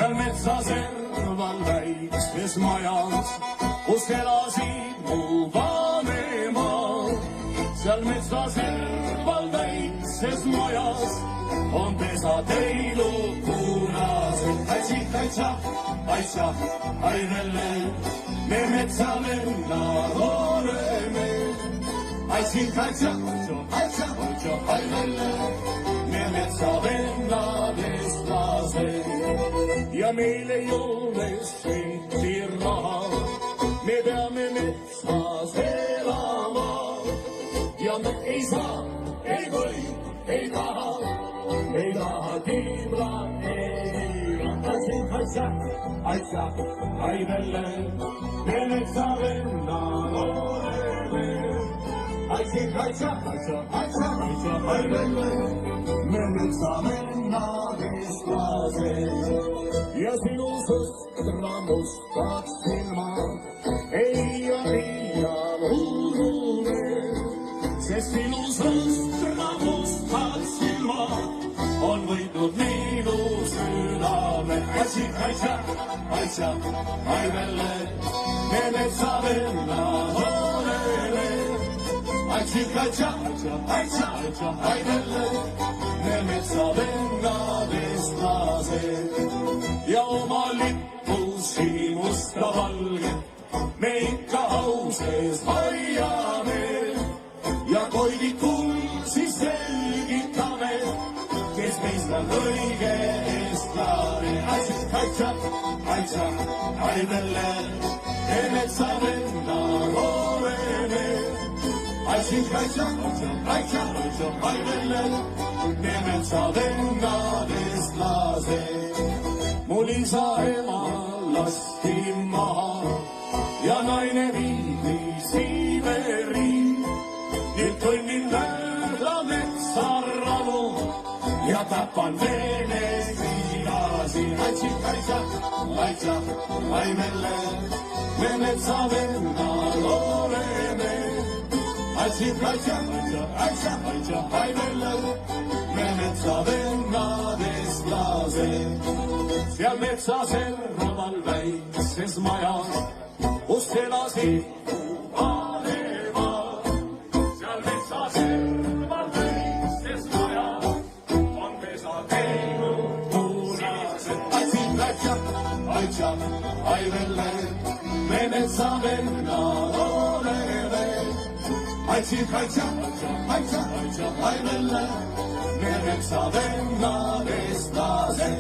seal metsa serval väikses majas, kus elasid mu vanemad. seal metsa serval väikses majas on pesa teinud punased. Kaitsa, kaitsa, aivelle, me metsavennad oleme. Kaitsa, kaitsa, aivelle, me metsavennad eestlased. ja meil ei ole senti raha, me peame metsas elama. ja me ei saa, ei või, ei taha tiibla, Kaitsa, aivelle, me metsavennad oleme. Kaitsa, aivelle, me metsavennad eestlased. ja sinu sõstra mustad silmad ei ole hullune, sest sinu sõstra mustad silmad on võitnud minu südame. Kaitsa, aivelle, me metsavennad oleme. Kaitsa, aivelle, me metsavennad eestlased. ja oma lippu siin musta valge me ikka au sees hoiame. ja koidikul siis selgitame, kes meist on õige eestlane. Kaitsa, aivelle, me metsavennad oleme. Kaitsa, aivelle, me metsavennad eestlased. mul isa ema lasti maha ja naine viidi Siiberi. nüüd kõnnin mööda metsaramu ja tapan veneziilasi. Kaitsa, aivelle, me metsavennad oleme. Kaitsa, aivelle, me metsavennad eestlased. seal metsa serval väikses majas, kus elasid mu vanemad. seal metsa serval väikses majas on pesa teinud punased. Kaitsa, aivelle, me metsavennad oleme. Kaitsa, aivelle, me metsavennad eestlased.